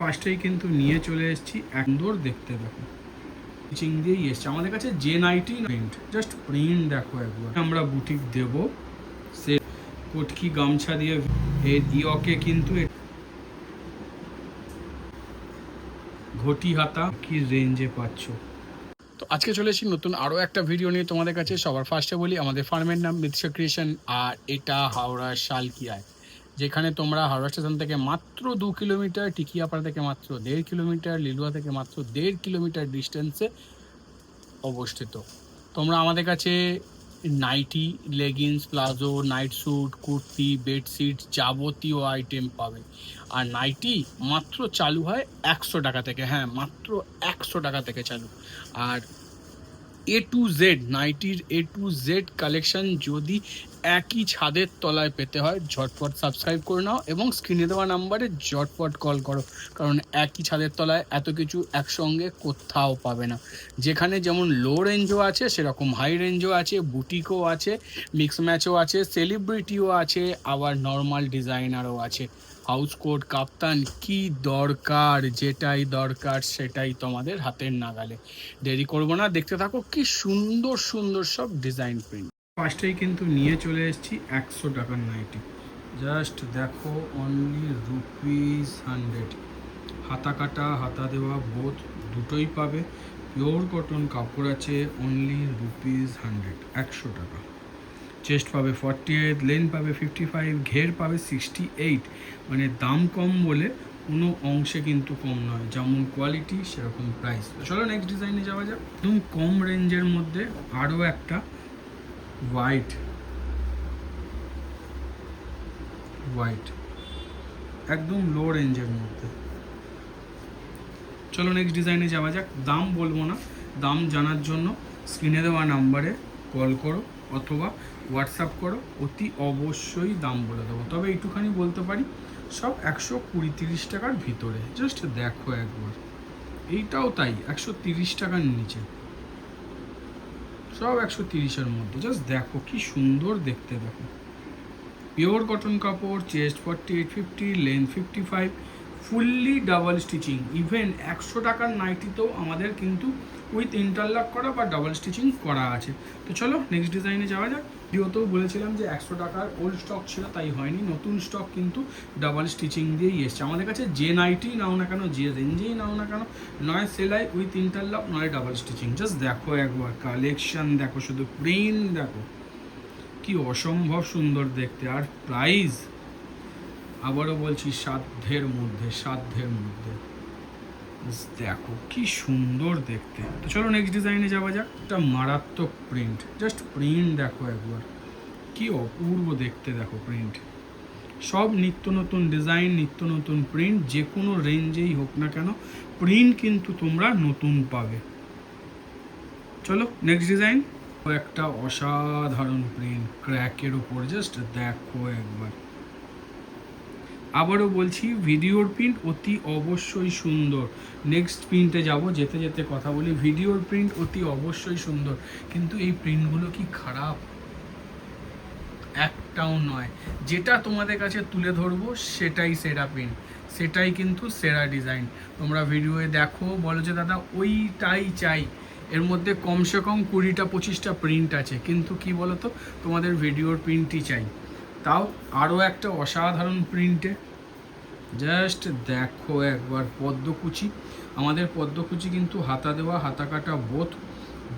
ফার্স্টেই কিন্তু নিয়ে চলে এসেছি সুন্দর দেখতে দেখো স্টিচিং দিয়েই এসছে আমাদের কাছে যে নাইটি প্রিন্ট জাস্ট প্রিন্ট দেখো একবার আমরা বুটিক দেব সে কটকি গামছা দিয়ে এর ইয়কে কিন্তু ঘটি হাতা কি রেঞ্জে পাচ্ছ। তো আজকে চলে এসেছি নতুন আরও একটা ভিডিও নিয়ে তোমাদের কাছে। সবার ফার্স্টে বলি আমাদের ফার্মের নাম মিথিশা ক্রিয়েশন, আর এটা হাওড়া শালকিয়ায়, যেখানে তোমরা হাওড়া স্টেশন থেকে মাত্র 2 কিলোমিটার, টিকিয়াপাড়া থেকে মাত্র 1.5 কিলোমিটার, লিলুয়া থেকে মাত্র 1.5 কিলোমিটার ডিস্টেন্সে অবস্থিত। তোমরা আমাদের কাছে nighty, leggings, palazzo, night suit, kurti, bedsheet যাবতীয় আইটেম পাবে। আর নাইটি মাত্র চালু হয় 100 টাকা থেকে, হ্যাঁ মাত্র 100 টাকা থেকে চালু। আর A to Z নাইটির A to Z collection যদি একই ছাদের তলায় পেতে হয় ঝটপট সাবস্ক্রাইব করে নাও এবং স্ক্রিনে দেওয়া নাম্বারে ঝটপট কল করো, কারণ একই ছাদের তলায় এত কিছু একসঙ্গে কোথাও পাবে না। যেখানে যেমন লো রেঞ্জও আছে সেরকম হাই রেঞ্জও আছে, বুটিকও আছে, মিক্স ম্যাচও আছে, সেলিব্রিটিও আছে, আবার নর্মাল ডিজাইনারও আছে। হাউস কোট, কাপ্তান, কি দরকার, যেটাই দরকার সেটাই তোমাদের হাতের নাগালে। দেরি করবো না, দেখতে থাকো কি সুন্দর সুন্দর সব ডিজাইন প্রিন্ট। ফার্স্টেই কিন্তু নিয়ে চলে এসেছি 100 টাকার নাইটি, জাস্ট দেখো অনলি ₹100। হাতা কাটা হাতা দেওয়া বোথ দুটোই পাবে, পিওর কটন কাপড় আছে, অনলি ₹100, 100 টাকা। চেস্ট পাবে 48, লেন পাবে 55, ঘের পাবে 68। মানে দাম কম বলে কোনো অংশে কিন্তু কম নয়, যেমন কোয়ালিটি সেরকম প্রাইস। চলো নেক্সট ডিজাইনে যাওয়া যাক। একদম কম রেঞ্জের মধ্যে আরও একটা হোয়াইট একদম লো রেঞ্জের মধ্যে। চলো নেক্সট ডিজাইনে যাওয়া যাক। দাম বলবো না, দাম জানার জন্য স্ক্রিনে দেওয়া নাম্বারে কল করো অথবা হোয়াটসঅ্যাপ করো, অতি অবশ্যই দাম বলে দেবো। তবে এইটুখানি বলতে পারি সব 120-30 টাকার ভিতরে। জাস্ট দেখো একবার, এইটাও তাই 130 টাকার নিচে, সব 130-এর মধ্যে। জাস্ট দেখো কি সুন্দর দেখতে দেখো। পিওর কটন কাপড়, chest 48-50, lane 55, fully double stitching. Even 100 টাকার নাইটিতেও আমাদের কিন্তু উইথ ইন্টারলক করা বা ডাবল স্টিচিং করা আছে। তো চলো নেক্সট ডিজাইনে যাওয়া যাক। ভিডিওতেও বলেছিলাম যে 100 টাকার ওল্ড স্টক ছিল, তাই হয়নি, নতুন স্টক কিন্তু ডাবল স্টিচিং দিয়েই এসছে। আমাদের কাছে যে নাইটি নাও না কেন, যে রেঞ্জেই নাও না কেন, নয় সেলাই উইথ ইন্টারলক, নয় ডাবল স্টিচিং। জাস্ট দেখো একবার কালেকশন দেখো, শুধু প্রিন্ট দেখো কি অসম্ভব সুন্দর দেখতে। আর প্রাইস আবারও বলছি সাধ্যের মধ্যে। দেখো কি সুন্দর দেখতে। তো চলো নেক্সট ডিজাইনে যাওয়া যাক। একটা মারাত্মক প্রিন্ট, জাস্ট প্রিন্ট দেখো একবার কি অপূর্ব দেখতে। দেখো প্রিন্ট সব নিত্য নতুন ডিজাইন, নিত্য নতুন প্রিন্ট, যে কোনো রেঞ্জেই হোক না কেন প্রিন্ট কিন্তু তোমরা নতুন পাবে। চলো নেক্সট ডিজাইন। একটা অসাধারণ প্রিন্ট ক্র্যাকের উপর, জাস্ট দেখো একবার। আবারও বলছি ভিডিওর প্রিন্ট অতি অবশ্যই সুন্দর। নেক্সট প্রিন্টে যাব, যেতে যেতে কথা বলি। ভিডিওর প্রিন্ট অতি অবশ্যই সুন্দর, কিন্তু এই প্রিন্টগুলো কি খারাপ? একটাও নয়। যেটা তোমাদের কাছে তুলে ধরবো সেটাই সেরা প্রিন্ট, সেটাই কিন্তু সেরা ডিজাইন। তোমরা ভিডিওয়ে দেখো, বলো যে দাদা ওইটাই চাই, এর মধ্যে কমসে কম 20-25টা প্রিন্ট আছে, কিন্তু কি বলো তো, তোমাদের ভিডিওর প্রিন্টই চাই। তাও আরও একটা অসাধারণ প্রিন্টে, জাস্ট দেখো একবার পদ্মকুচি। আমাদের পদ্মকুচি কিন্তু হাতা দেওয়া হাতা কাটা বোথ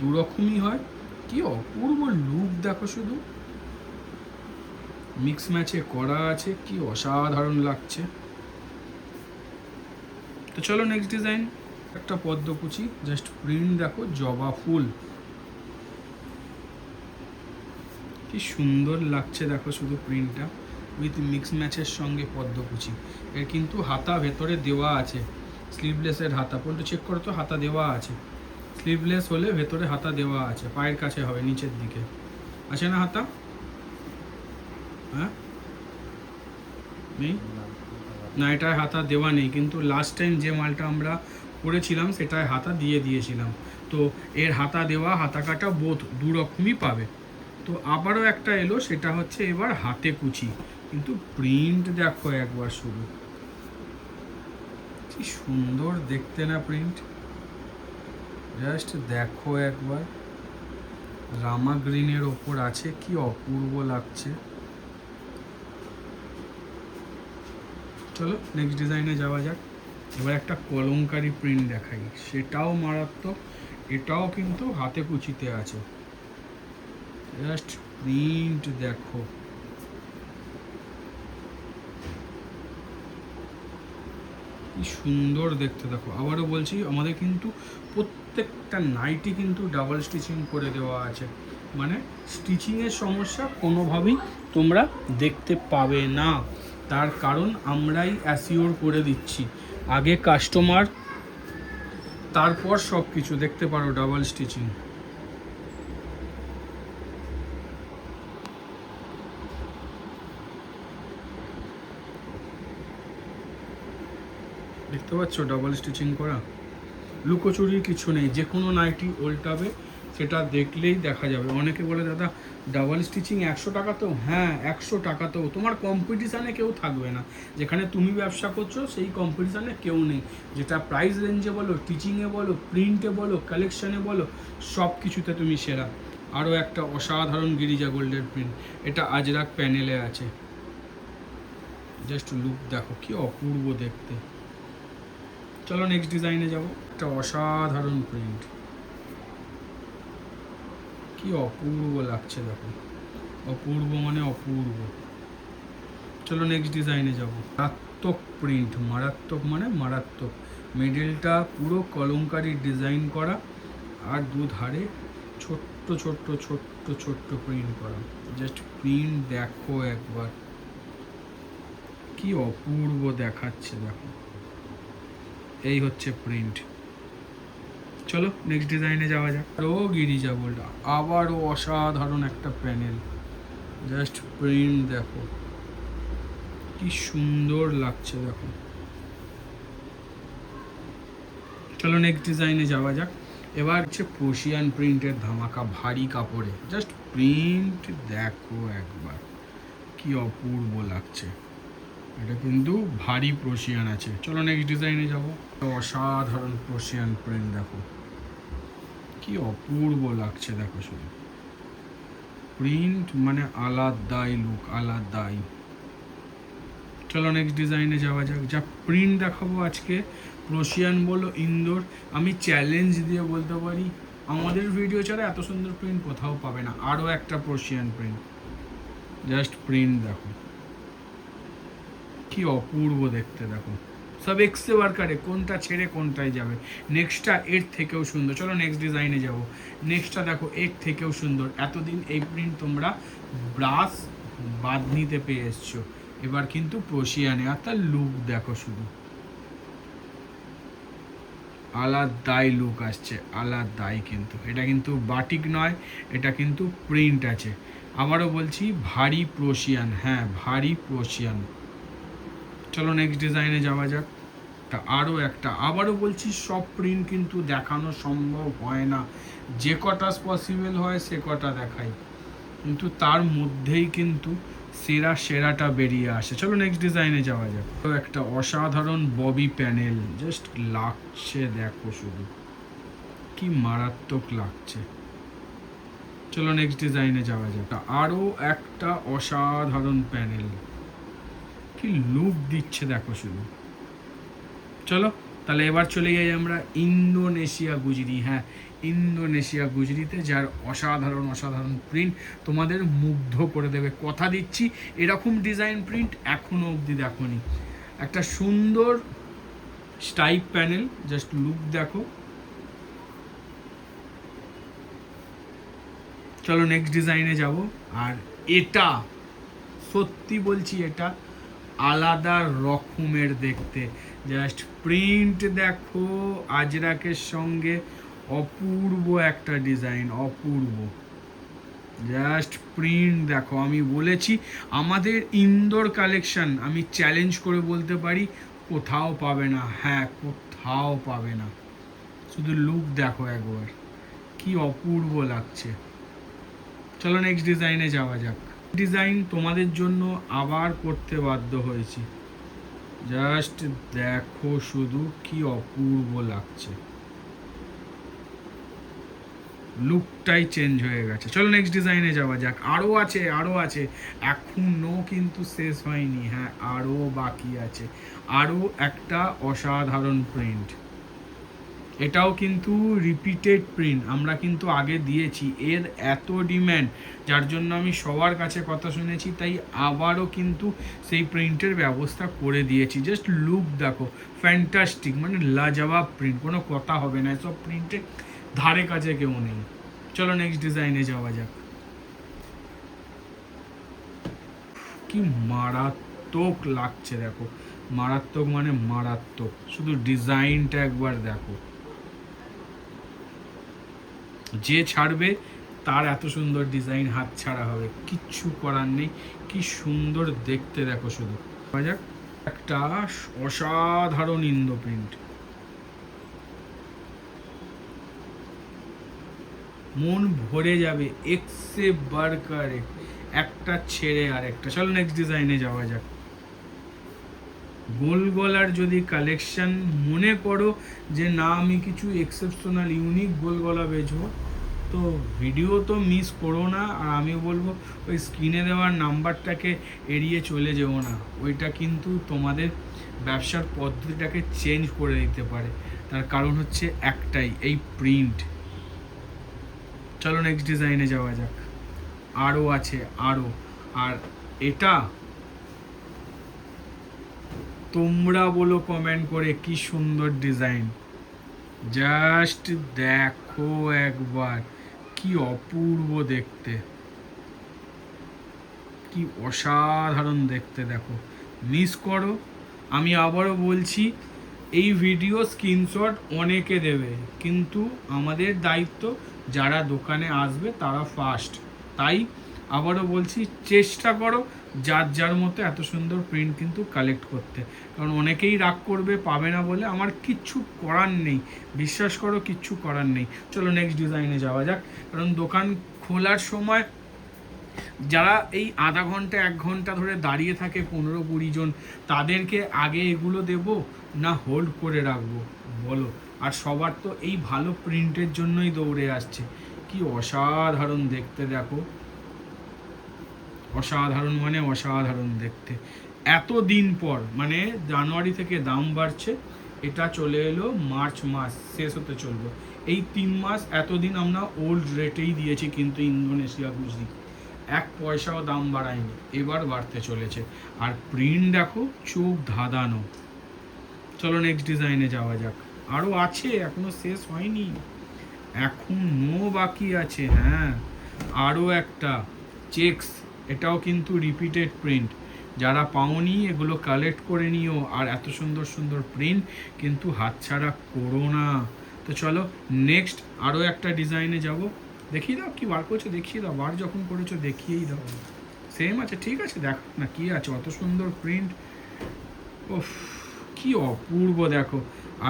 দুরকমই হয়। কি অপূর্ব লুক দেখো, শুধু মিক্স ম্যাচে করা আছে, কি অসাধারণ লাগছে। তো চলো নেক্সট ডিজাইন। একটা পদ্মকুচি, জাস্ট প্রিন্ট দেখো, জবা ফুল কি সুন্দর লাগছে দেখো শুধু প্রিন্টটা, উইথ মিক্স ম্যাচের সঙ্গে পদ্মকুচি। এর কিন্তু হাতা ভেতরে দেওয়া আছে, স্লিভলেসের হাতা। পর্যন্ত চেক করো তো, হাতা দেওয়া আছে। স্লিভলেস হলে ভেতরে হাতা দেওয়া আছে, পায়ের কাছে হবে, নিচের দিকে আছে না হাতা? হ্যাঁ নেই না, এটায় হাতা দেওয়া নেই, কিন্তু লাস্ট টাইম যে মালটা আমরা করেছিলাম সেটায় হাতা দিয়ে দিয়েছিলাম। তো এর হাতা দেওয়া হাতা কাটা বোথ দুরকমই পাবে। তো আবারও একটা এলো, সেটা হচ্ছে এবার হাতে কুচি, কিন্তু প্রিন্ট দেখো একবার শুধু, কি সুন্দর দেখতে না প্রিন্ট, জাস্ট দেখো একবার। রামা গ্রিনের ওপর আছে, কি অপূর্ব লাগছে। চলো নেক্সট ডিজাইনে যাওয়া যাক। এবার একটা কলমকারি প্রিন্ট দেখাই, সেটাও মারাত্মক। এটাও কিন্তু হাতে কুচিতে আছে, জাস্ট প্রিন্ট দেখো। কি সুন্দর দেখতে দেখো। আবারও বলছি, আমাদের কিন্তু প্রত্যেকটা নাইটি কিন্তু ডাবল স্টিচিং করে দেওয়া আছে, মানে স্টিচিংয়ের সমস্যা কোনোভাবেই তোমরা দেখতে পাবে না। তার কারণ আমরাই অ্যাসিওর করে দিচ্ছি, আগে কাস্টমার, তারপর সব কিছু। দেখতে পারো ডাবল স্টিচিং। দেখতে পাচ্ছ ডাবল স্টিচিং করা, লুকোচুরির কিছু নেই। যে কোনো নাইটি উল্টাবে সেটা দেখলেই দেখা যাবে। অনেকে বলে দাদা ডাবল স্টিচিং 100 টাকাতেও, হ্যাঁ 100 টাকাতেও। তোমার কম্পিটিশানে কেউ থাকবে না, যেখানে তুমি ব্যবসা করছো সেই কম্পিটিশানে কেউ নেই। যেটা প্রাইস রেঞ্জে বলো, টিচিংয়ে বলো, প্রিন্টে বলো, কালেকশানে বলো, সব কিছুতে তুমি সেরা। আরও একটা অসাধারণ গিরিজা গোল্ডের প্রিন্ট, এটা আজরাক প্যানেলে আছে। জাস্ট লুক দেখো, কি অপূর্ব দেখতে। চলো নেক্সট ডিজাইনে যাব। একটা অসাধারণ প্রিন্ট, কি অপূর্ব লাগছে দেখো, অপূর্ব মানে অপূর্ব। চলো নেক্সট ডিজাইনে যাব। মারাত্মক প্রিন্ট, মারাত্মক মানে মারাত্মক। মিডলটা পুরো কলমকারি ডিজাইন করা, আর দুধারে ছোট্ট ছোট্ট ছোট্ট ছোট্ট প্রিন্ট করা। জাস্ট প্রিন্ট দেখো একবার, কি অপূর্ব দেখাচ্ছে দেখো। এই হচ্ছে প্রিন্ট। চলো নেক্সট ডিজাইনে যাওয়া যাক। আরও গিরিজা গোল্ড, আবারও অসাধারণ একটা প্যানেল। জাস্ট প্রিন্ট দেখো, কি সুন্দর লাগছে দেখো। চলো নেক্সট ডিজাইনে যাওয়া যাক। এবার হচ্ছে প্রোশিয়ান প্রিন্টের ধামাকা, ভারী কাপড়ে। জাস্ট প্রিন্ট দেখো একবার, কি অপূর্ব লাগছে। এটা কিন্তু ভারী প্রোশিয়ান আছে। চলো নেক্সট ডিজাইনে যাবো। অসাধারণ প্রোশিয়ান প্রিন্ট দেখো, কি অপূর্ব লাগছে দেখো শুধু। প্রিন্ট মানে আলাদাই লুক, আলাদাই। চলো নেক্সট ডিজাইনে যাওয়া যাক। যা প্রিন্ট দেখাবো আজকে, প্রোশিয়ান বলো, ইন্দোর, আমি চ্যালেঞ্জ দিয়ে বলতে পারি আমাদের ভিডিও ছাড়া এত সুন্দর প্রিন্ট কোথাও পাবে না। আরও একটা প্রোশিয়ান প্রিন্ট, জাস্ট প্রিন্ট দেখো, কি অপূর্ব দেখতে দেখো। সব এক্সে ওয়ার্কারে, কোনটা ছেড়ে কোনটায় যাবে। নেক্সটটা এর থেকেও সুন্দর। চলো নেক্সট ডিজাইনে যাব। নেক্সটটা দেখো, এর থেকেও সুন্দর। এতদিন এই প্রিন্ট তোমরা ব্রাশ বাঁধনিতে পেয়ে এসছো, এবার কিন্তু প্রোশিয়ানে। আর তার লুক দেখো শুধু, আলাদাই লুক আসছে, আলাদাই। কিন্তু এটা কিন্তু বাটিক নয়, এটা কিন্তু প্রিন্ট আছে। আবারও বলছি, ভারী প্রোশিয়ান, হ্যাঁ ভারী প্রোশিয়ান। চলো নেক্সট ডিজাইনে যাওয়া যাক। তা আরও একটা, আবারও বলছি, সব প্রিন্ট কিন্তু দেখানো সম্ভব হয় না। যে কটা পসিবল হয় সে কটা দেখাই, কিন্তু তার মধ্যেই কিন্তু সেরাটা বেরিয়ে আসে। চলো নেক্সট ডিজাইনে যাওয়া যাক। তো একটা অসাধারণ ববি প্যানেল, জাস্ট লাগছে দেখো শুধু, কি মারাত্মক লাগছে। চলো নেক্সট ডিজাইনে যাওয়া যাক। আরও একটা অসাধারণ প্যানেল, কি লুক দিচ্ছে দেখো শুধু। চলো তাহলে এবার চলে যাই আমরা ইন্দোনেশিয়া গুজরি। হ্যাঁ, ইন্দোনেশিয়া গুজরিতে, যার অসাধারণ প্রিন্ট তোমাদের মুগ্ধ করে দেবে, কথা দিচ্ছি। এরকম ডিজাইন প্রিন্ট এখনো অবধি দেখোনি। একটা সুন্দর স্টাইপ প্যানেল, জাস্ট লুক দেখো। চলো নেক্সট ডিজাইনে যাব। আর এটা সত্যি বলছি, এটা আলাদা রকমের দেখতে। জাস্ট প্রিন্ট দেখো, আজরাকের সঙ্গে অপূর্ব একটা ডিজাইন, অপূর্ব। জাস্ট প্রিন্ট দেখো। আমি বলেছি আমাদের ইন্দোর কালেকশন, আমি চ্যালেঞ্জ করে বলতে পারি কোথাও পাবে না। হ্যাঁ, কোথাও পাবে না। শুধু লুক দেখো একবার, কি অপূর্ব লাগছে। চলো নেক্সট ডিজাইনে যাওয়া যাক। ডিজাইন তোমাদের জন্য আবার করতে বাধ্য হয়েছি। জাস্ট দেখো শুধু কি অপূর্ব লাগছে, লুকটাই চেঞ্জ হয়ে গেছে। চলো নেক্সট ডিজাইনে যাওয়া যাক। আরও আছে, আরও আছে, এখনো কিন্তু শেষ হয়নি। হ্যাঁ, আরও বাকি আছে। আরও একটা অসাধারণ প্রিন্ট, এটাও কিন্তু রিপিটেড প্রিন্ট, আমরা কিন্তু আগে দিয়েছি। এর এত ডিম্যান্ড, যার জন্য আমি সবার কাছে কথা শুনেছি, তাই আবারও কিন্তু সেই প্রিন্টের ব্যবস্থা করে দিয়েছি। জাস্ট লুক দেখো, ফ্যান্টাস্টিক, মানে লাজবাব প্রিন্ট, কোনো কথা হবে না। এসব প্রিন্টের ধারে কাছে কেউ নেই। চলো নেক্সট ডিজাইনে যাওয়া যাক। কি মারাত্মক লাগছে দেখো, মারাত্মক মানে মারাত্মক, শুধু ডিজাইনটা একবার দেখো। যে ছাড়বে তার এত সুন্দর ডিজাইন হাত ছাড়া হবে, কিচ্ছু করার নেই। কি সুন্দর দেখতে দেখো শুধু। একটা অসাধারণ ইন্দো প্রিন্ট, মন ভরে যাবে, এক্সে বারকার একটা ছেড়ে আর একটা। চলো নেক্সট ডিজাইনে যাওয়া যাক। গোল গলার যদি কালেকশন মনে করো যে না আমি কিছু এক্সেপশনাল ইউনিক গোল গলা বেচবো, তো ভিডিও তো মিস করো না। আর আমি বলবো ওই স্ক্রিনে দেওয়ার নাম্বারটাকে এড়িয়ে চলে যেও না, ওইটা কিন্তু তোমাদের ব্যবসার পদ্ধতিটাকে চেঞ্জ করে দিতে পারে। তার কারণ হচ্ছে একটাই, এই প্রিন্ট। চলো নেক্সট ডিজাইনে যাওয়া যাক। আরও আছে, আরও। আর এটা তোমরা বলো কমেন্ট করে কি সুন্দর ডিজাইন, জাস্ট দেখো একবার, কি অপূর্ব দেখতে, কি অসাধারণ দেখতে দেখো। মিস করো, আমি আবারও বলছি, এই ভিডিও স্ক্রিনশট অনেকে দেবে, কিন্তু আমাদের দায়িত্ব যারা দোকানে আসবে তারা ফার্স্ট। তাই আবারও বলছি, চেষ্টা করো যার যার মতো এত সুন্দর প্রিন্ট কিন্তু কালেক্ট করতে, কারণ অনেকেই রাগ করবে পাবে না বলে। আমার কিচ্ছু করার নেই, বিশ্বাস করো, কিচ্ছু করার নেই। চলো নেক্সট ডিজাইনে যাওয়া যাক। কারণ দোকান খোলার সময় যারা এই আধা ঘন্টা 1 ঘন্টা ধরে দাঁড়িয়ে থাকে 15-20 জন, তাদেরকে আগে এগুলো দেব না হোল্ড করে রাখবো বলো? আর সবার তো এই ভালো প্রিন্টের জন্যই দৌড়ে আসছে। কি অসাধারণ দেখতে দেখো, অসাধারণ মানে অসাধারণ দেখতে। এত দিন পর, মানে জানুয়ারি থেকে দাম বাড়ছে, এটা চলে এলো মার্চ মাস শেষ হতে চলবে, এই 3 মাস এতদিন আমরা ওল্ড রেটেই দিয়েছি, কিন্তু ইন্দোনেশিয়া গুজরি 1 পয়সাও দাম বাড়ায়নি, এবার বাড়তে চলেছে। আর প্রিন্ট দেখো, চোখ ধাঁধানো। চলো নেক্সট ডিজাইনে যাওয়া যাক। আরও আছে, এখনো শেষ হয়নি, এখনো বাকি আছে। হ্যাঁ, আরও একটা চেকস, এটাও কিন্তু রিপিটেড প্রিন্ট। যারা পাওনি এগুলো কালেক্ট করে নিও, আর এত সুন্দর সুন্দর প্রিন্ট কিন্তু হাতছাড়া করো না। তো চলো নেক্সট আরও একটা ডিজাইনে যাব। দেখিয়ে দাও কি বার করছো, দেখিয়ে দাও, বার যখন করেছো দেখিয়েই দাও। সেম আছে, ঠিক আছে, দেখো না কি আছে, অত সুন্দর প্রিন্ট। ওফ, কি অপূর্ব দেখো,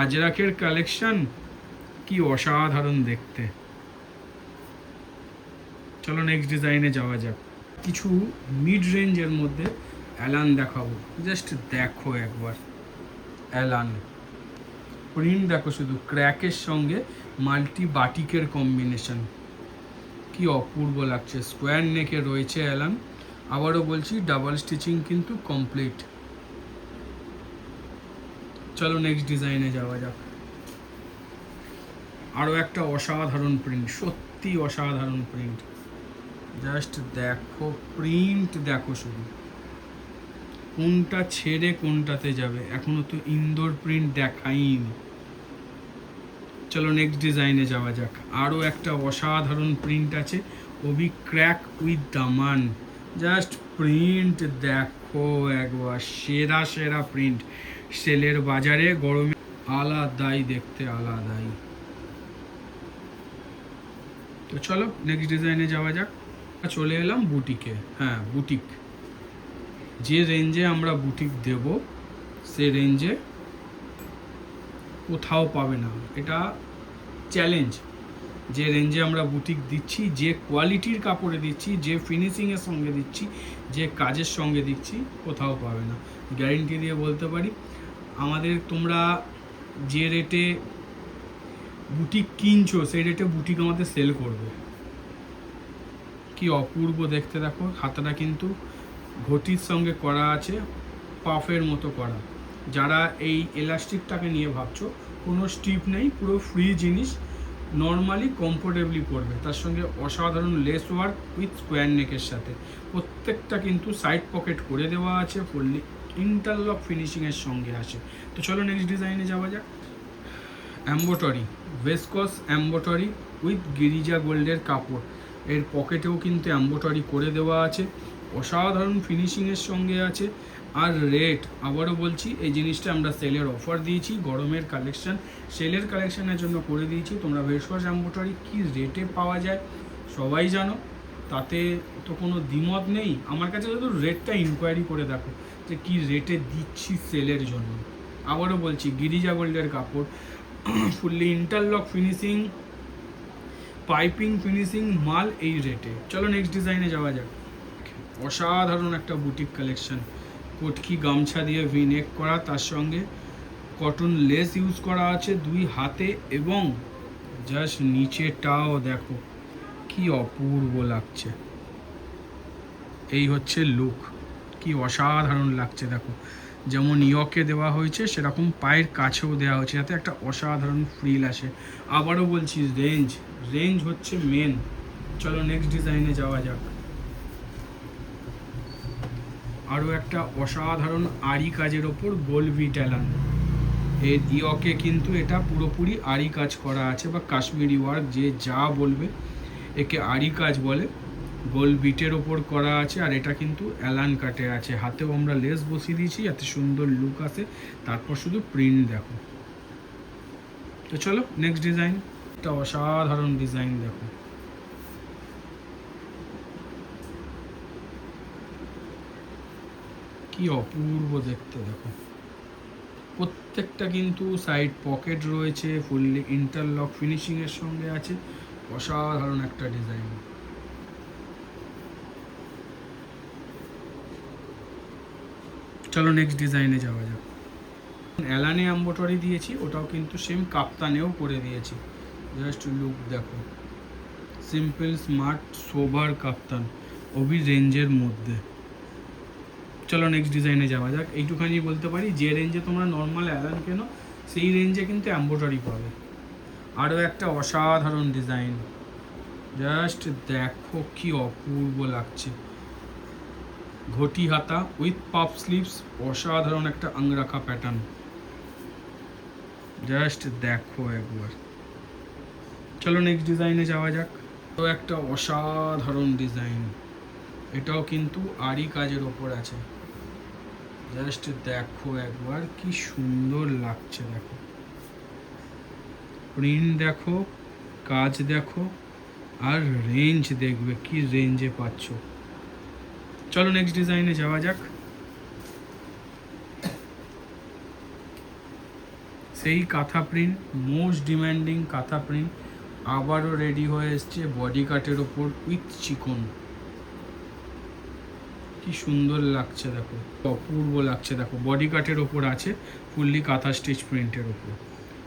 আজরাকের কালেকশন, কি অসাধারণ দেখতে। চলো নেক্সট ডিজাইনে যাওয়া যাক। কিছু মিড রেঞ্জের মধ্যে অ্যালান দেখাবো, জাস্ট দেখো একবার। অ্যালান প্রিন্ট দেখো শুধু, ক্র্যাকের সঙ্গে মাল্টি বাটিকের কম্বিনেশন, কি অপূর্ব লাগছে। স্কোয়ার নেকে রয়েছে অ্যালান, আবারও বলছি ডাবল স্টিচিং কিন্তু কমপ্লিট। চলো নেক্সট ডিজাইনে যাওয়া যাক। আরও একটা অসাধারণ প্রিন্ট, সত্যি অসাধারণ প্রিন্ট, জাস্ট দেখো প্রিন্ট দেখো শুধু, কোনটা ছেড়ে কোনটাতে যাবে। এখনো তো ইন্দোর প্রিন্ট দেখাইনি। চলো নেক্সট ডিজাইনে যাওয়া যাক। আরও একটা অসাধারণ প্রিন্ট আছে, Obi crack with Daman, just print দেখো একবার, সেরা সেরা প্রিন্ট। সেলের বাজারে গরমে আলাদাই দেখতে, আলাদাই। তো চলো নেক্সট ডিজাইনে যাওয়া যাক। চলে এলাম বুটিকে। হ্যাঁ, বুটিক, যে রেঞ্জে আমরা বুটিক দেব সে রেঞ্জে কোথাও পাবে না, এটা চ্যালেঞ্জ। যে রেঞ্জে আমরা বুটিক দিচ্ছি, যে কোয়ালিটির কাপড়ে দিচ্ছি, যে ফিনিশিংয়ের সঙ্গে দিচ্ছি, যে কাজের সঙ্গে দিচ্ছি, কোথাও পাবে না। গ্যারেন্টি দিয়ে বলতে পারি। আমাদের তোমরা যে রেটে বুটিক কিনছো সেই রেটে বুটিক আমাদের সেল করবে। কি অপূর্ব দেখতে দেখো, হাতাটা কিন্তু ঘটির সঙ্গে করা আছে, পাফের মতো করা। যারা এই এলাস্টিকটাকে নিয়ে ভাবছো, কোনো স্টিপ নেই, পুরো ফ্রি জিনিস, নর্মালি কমফোর্টেবলি পরবে। তার সঙ্গে অসাধারণ লেস ওয়ার্ক উইথ স্কোয়ার নেকের সাথে, প্রত্যেকটা কিন্তু সাইড পকেট করে দেওয়া আছে, ফুললি ইন্টারলক ফিনিশিংয়ের সঙ্গে আসে। তো চলো নেক্সট ডিজাইনে যাওয়া যাক। অ্যাম্বোটারি, ভেসকস অ্যাম্বোটারি উইথ গিরিজা গোল্ডের কাপড়, এর পকেটেও কিন্তু অ্যাম্বোটারি করে দেওয়া আছে, অসাধারণ ফিনিশিংয়ের সঙ্গে আছে। আর রেট আবারও বলছি, এই জিনিসটা আমরা সেলের অফার দিয়েছি, গরমের কালেকশন, সেলের কালেকশনের জন্য করে দিয়েছি। তোমরা ভেসকস অ্যাম্বোটারি কী রেটে পাওয়া যায় সবাই জানো, তাতে তো কোনো দ্বিমত নেই। আমার কাছে শুধু রেটটা ইনকোয়ারি করে দেখো যে কী রেটে দিচ্ছি সেলের জন্য। আবারও বলছি, গিরিজা গোল্ডের কাপড়, fully interlock finishing, piping finishing মাল এই রেটে। চলো নেক্সট ডিজাইনে যাওয়া যাক। অসাধারণ একটা বুটিক কালেকশন, কটকি গামছা দিয়ে ভি নেক করা, তার সঙ্গে কটন লেস ইউজ করা আছে দুই হাতে, এবং জাস্ট নিচেটাও দেখো কি অপূর্ব লাগছে। এই হচ্ছে লুক, কি অসাধারণ লাগছে দেখো। যেমন ইয়কে দেওয়া হয়েছে সেরকম পায়ের কাছেও দেওয়া হয়েছে, যাতে একটা অসাধারণ ফ্রিল আসে। আবারও বলছি, রেঞ্জ হচ্ছে মেন। চলো নেক্সট ডিজাইনে যাওয়া যাক। আরও একটা অসাধারণ আরি কাজের ওপর গোল ভিটালান, এর ইয়কে কিন্তু এটা পুরোপুরি আরি কাজ করা আছে, বা কাশ্মীরি ওয়ার্ক, যে যা বলবে, একে আরি কাজ বলে। গোল বিটের ওপর করা আছে, আর এটা কিন্তু অ্যালান কাটে আছে। হাতেও আমরা লেস বসিয়ে দিয়েছি এত সুন্দর লুক আসে। তারপর শুধু প্রিন্ট দেখো। তো চলো নেক্সট ডিজাইন। একটা অসাধারণ ডিজাইন দেখো, কি অপূর্ব দেখতে দেখো। প্রত্যেকটা কিন্তু সাইড পকেট রয়েছে, ফুললি ইন্টারলক ফিনিশিংয়ের সঙ্গে আছে, অসাধারণ একটা ডিজাইন। চলো নেক্সট ডিজাইনে যাওয়া যাক। অ্যালানে এমব্রয়ডারি দিয়েছি, ওটাও কিন্তু সেম কাপ্তানেও করে দিয়েছি। জাস্ট লুক দেখো, সিম্পল স্মার্ট সোভার কাপ্তান, ওবি রেঞ্জের মধ্যে। চলো নেক্সট ডিজাইনে যাওয়া যাক। এইটুখানি বলতে পারি, যে রেঞ্জে তোমরা নর্মাল অ্যালান কেনো সেই রেঞ্জে কিন্তু এমব্রয়ডারি পাবে। আরও একটা অসাধারণ ডিজাইন, জাস্ট দেখো কি অপূর্ব লাগছে। ঘটি হাতা উইথ পাফ স্লিভস, অসাধারণ একটা আংরাখা প্যাটার্ন, জাস্ট দেখো একবার। চলো নেক্সট ডিজাইনে যাওয়া যাক। তো একটা অসাধারণ ডিজাইন, এটাও কিন্তু আরি কাজের ওপর আছে। জাস্ট দেখো একবার কি সুন্দর লাগছে দেখো, প্রিন্ট দেখো, কাজ দেখো, আর রেঞ্জ দেখবে কি রেঞ্জে পাচ্ছ। চলো নেক্সট ডিজাইনে যাওয়া যাক। সেই কাঁথা প্রিন্ট, মোস্ট ডিমান্ডিং কাঁথা প্রিন্ট, আবারও রেডি হয়ে এসছে বডি কাটের ওপর উইথ চিকন। কি সুন্দর লাগছে দেখো, অপূর্ব লাগছে দেখো। বডি কাটের ওপর আছে, ফুললি কাঁথা স্টিচ প্রিন্টের ওপর।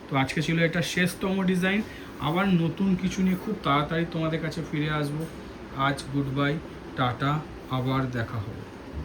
তো আজকে ছিল এটা শেষতম ডিজাইন। আবার নতুন কিছু নিয়ে খুব তাড়াতাড়ি তোমাদের কাছে ফিরে আসবো। আজ গুড বাই, টাটা, আবার দেখা হবে।